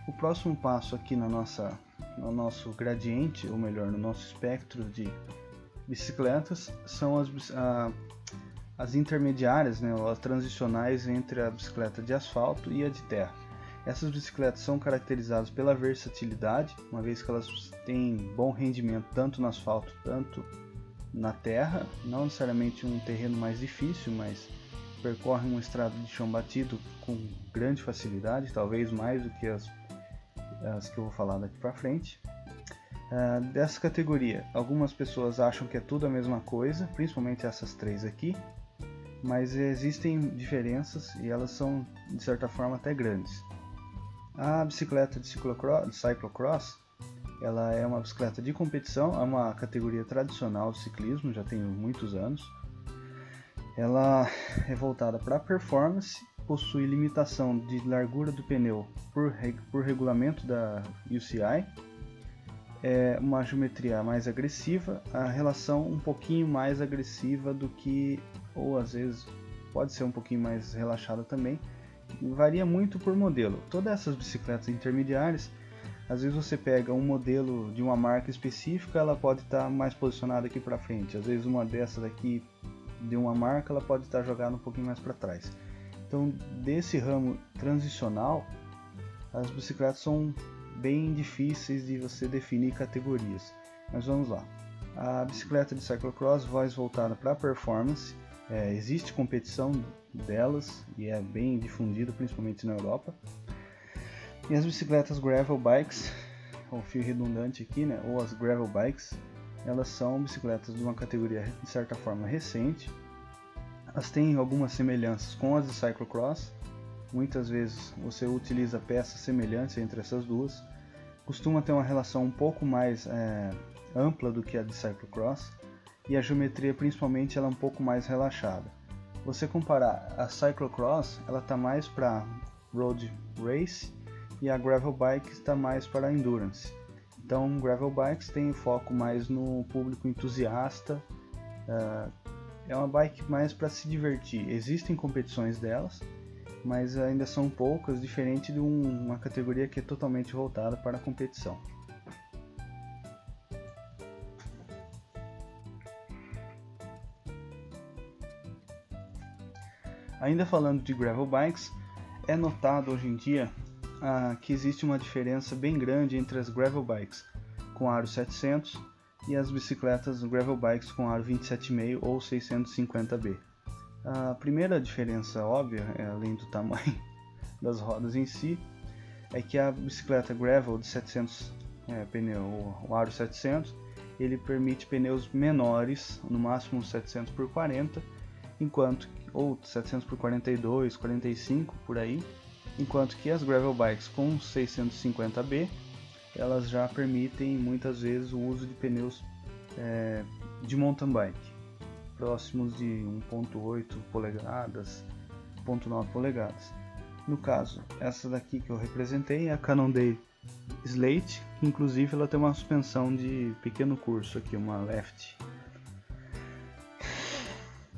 O próximo passo aqui no nosso gradiente, ou melhor, no nosso espectro de bicicletas, são as intermediárias, né, as transicionais entre a bicicleta de asfalto e a de terra. Essas bicicletas são caracterizadas pela versatilidade, uma vez que elas têm bom rendimento tanto no asfalto quanto na terra, não necessariamente um terreno mais difícil, mas percorrem um estrado de chão batido com grande facilidade, talvez mais do que as que eu vou falar daqui para frente. Dessa categoria, algumas pessoas acham que é tudo a mesma coisa, principalmente essas três aqui, mas existem diferenças e elas são de certa forma até grandes. A bicicleta de cyclocross, ela é uma bicicleta de competição, é uma categoria tradicional de ciclismo, já tem muitos anos. Ela é voltada para performance, possui limitação de largura do pneu por regulamento da UCI, é uma geometria mais agressiva, a relação um pouquinho mais agressiva do que, ou às vezes pode ser um pouquinho mais relaxada também, varia muito por modelo. Todas essas bicicletas intermediárias, às vezes você pega um modelo de uma marca específica, ela pode estar mais posicionada aqui para frente, às vezes uma dessas aqui de uma marca, ela pode estar jogada um pouquinho mais para trás. Então, desse ramo transicional, as bicicletas são bem difíceis de você definir categorias. Mas vamos lá. A bicicleta de cyclocross, mais voltada para performance, existe competição delas e é bem difundida, principalmente na Europa. E as bicicletas gravel bikes, o fio redundante aqui, né, ou as gravel bikes, elas são bicicletas de uma categoria de certa forma recente. Elas têm algumas semelhanças com as de cyclocross. Muitas vezes você utiliza peças semelhantes entre essas duas. Costuma ter uma relação um pouco mais ampla do que a de cyclocross e a geometria principalmente ela é um pouco mais relaxada. Você comparar a cyclocross, ela está mais para road race e a gravel bike está mais para a endurance. Então, gravel bikes tem foco mais no público entusiasta, é uma bike mais para se divertir. Existem competições delas, mas ainda são poucas, diferente de uma categoria que é totalmente voltada para a competição. Ainda falando de gravel bikes, é notado hoje em dia que existe uma diferença bem grande entre as gravel bikes com aro 700 e as bicicletas gravel bikes com aro 27,5 ou 650B. A primeira diferença óbvia, além do tamanho das rodas em si, é que a bicicleta gravel de 700 pneu, o aro 700, ele permite pneus menores, no máximo 700 por 40, ou 700 por 42, 45 por aí, enquanto que as gravel bikes com 650B, elas já permitem muitas vezes o uso de pneus de mountain bike, próximos de 1.8 polegadas, 1.9 polegadas. No caso, essa daqui que eu representei é a Cannondale Slate, que inclusive ela tem uma suspensão de pequeno curso aqui, uma left.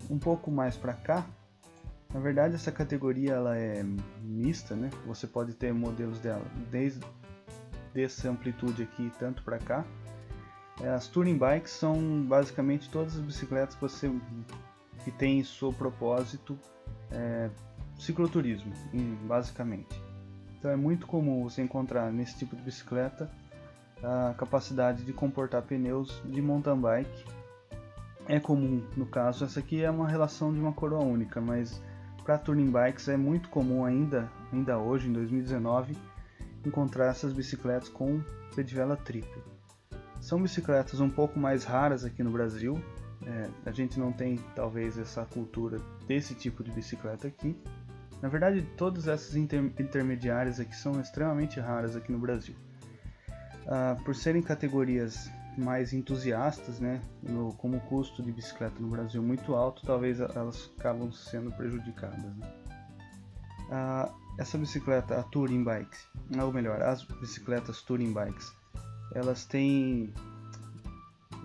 Um pouco mais para cá, na verdade essa categoria ela é mista, né? Você pode ter modelos dela desde essa amplitude aqui tanto para cá. As touring bikes são basicamente todas as bicicletas que tem em seu propósito cicloturismo, basicamente. Então é muito comum você encontrar nesse tipo de bicicleta a capacidade de comportar pneus de mountain bike. É comum, no caso, essa aqui é uma relação de uma coroa única, mas para touring bikes é muito comum ainda hoje, em 2019, encontrar essas bicicletas com pedivela tripla. São bicicletas um pouco mais raras aqui no Brasil, a gente não tem talvez essa cultura desse tipo de bicicleta aqui. Na verdade, todas essas intermediárias aqui são extremamente raras aqui no Brasil. Por serem categorias mais entusiastas, né, como o custo de bicicleta no Brasil é muito alto, talvez elas acabam sendo prejudicadas, né? Essa bicicleta, a touring bike, ou melhor, as bicicletas touring bikes, elas têm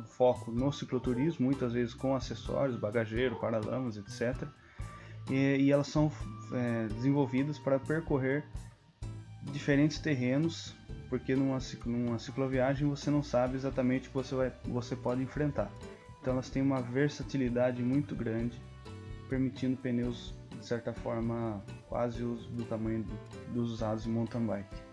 foco no cicloturismo, muitas vezes com acessórios, bagageiro, paralamas, etc. E elas são desenvolvidas para percorrer diferentes terrenos, porque numa cicloviagem você não sabe exatamente o que você pode enfrentar. Então elas têm uma versatilidade muito grande, permitindo pneus de certa forma quase do tamanho dos usados em mountain bike.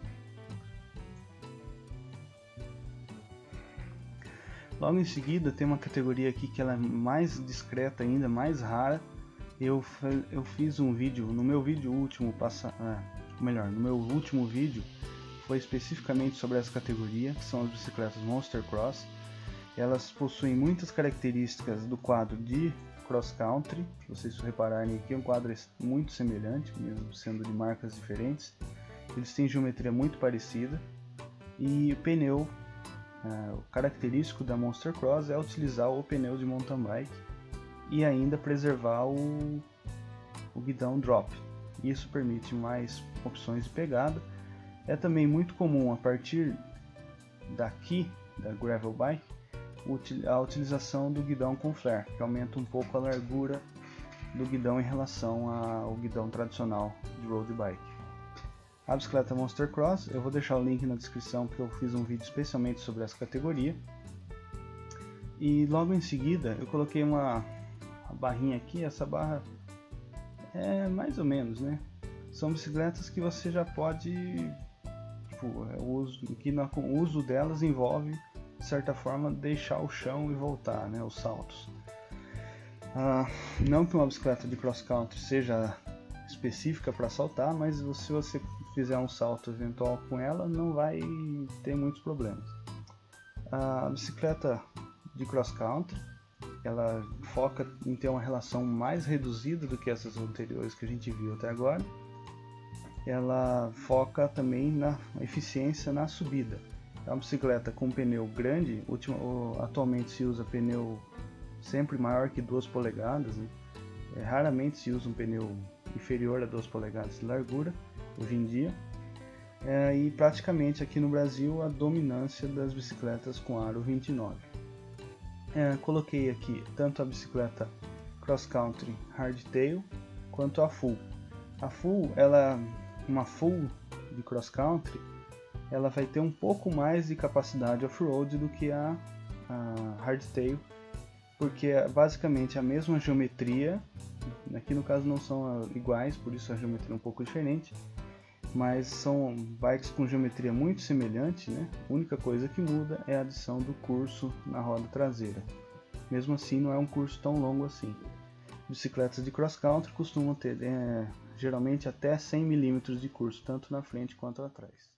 Logo em seguida tem uma categoria aqui que ela é mais discreta ainda, mais rara. Eu fiz um vídeo, no meu vídeo último, no meu último vídeo foi especificamente sobre essa categoria, que são as bicicletas Monster Cross. Elas possuem muitas características do quadro de cross country. Se vocês repararem aqui, é um quadro muito semelhante, mesmo sendo de marcas diferentes. Eles têm geometria muito parecida e o pneu, o característico da Monster Cross é utilizar o pneu de mountain bike e ainda preservar o guidão drop. Isso permite mais opções de pegada. É também muito comum a partir daqui da gravel bike a utilização do guidão com flare, que aumenta um pouco a largura do guidão em relação ao guidão tradicional de road bike. A bicicleta Monster Cross, eu vou deixar o link na descrição porque eu fiz um vídeo especialmente sobre essa categoria. E logo em seguida eu coloquei uma barrinha aqui. Essa barra é mais ou menos, né? São bicicletas que você já pode, o uso delas envolve de certa forma deixar o chão e voltar, né? Os saltos. Não que uma bicicleta de cross country seja específica para saltar, mas se você fizer um salto eventual com ela, não vai ter muitos problemas. A bicicleta de cross country, ela foca em ter uma relação mais reduzida do que essas anteriores que a gente viu até agora. Ela foca também na eficiência na subida. É uma bicicleta com pneu grande, atualmente se usa pneu sempre maior que 2 polegadas, né? Raramente se usa um pneu inferior a 2 polegadas de largura hoje em dia. E praticamente aqui no Brasil a dominância das bicicletas com aro 29. Coloquei aqui tanto a bicicleta cross country hardtail quanto a full. A full, uma full de cross country, ela vai ter um pouco mais de capacidade off-road do que a hardtail, porque é basicamente a mesma geometria. Aqui no caso não são iguais, por isso a geometria é um pouco diferente, mas são bikes com geometria muito semelhante, né? A única coisa que muda é a adição do curso na roda traseira. Mesmo assim não é um curso tão longo assim. Bicicletas de cross country costumam ter geralmente até 100 mm de curso, tanto na frente quanto atrás.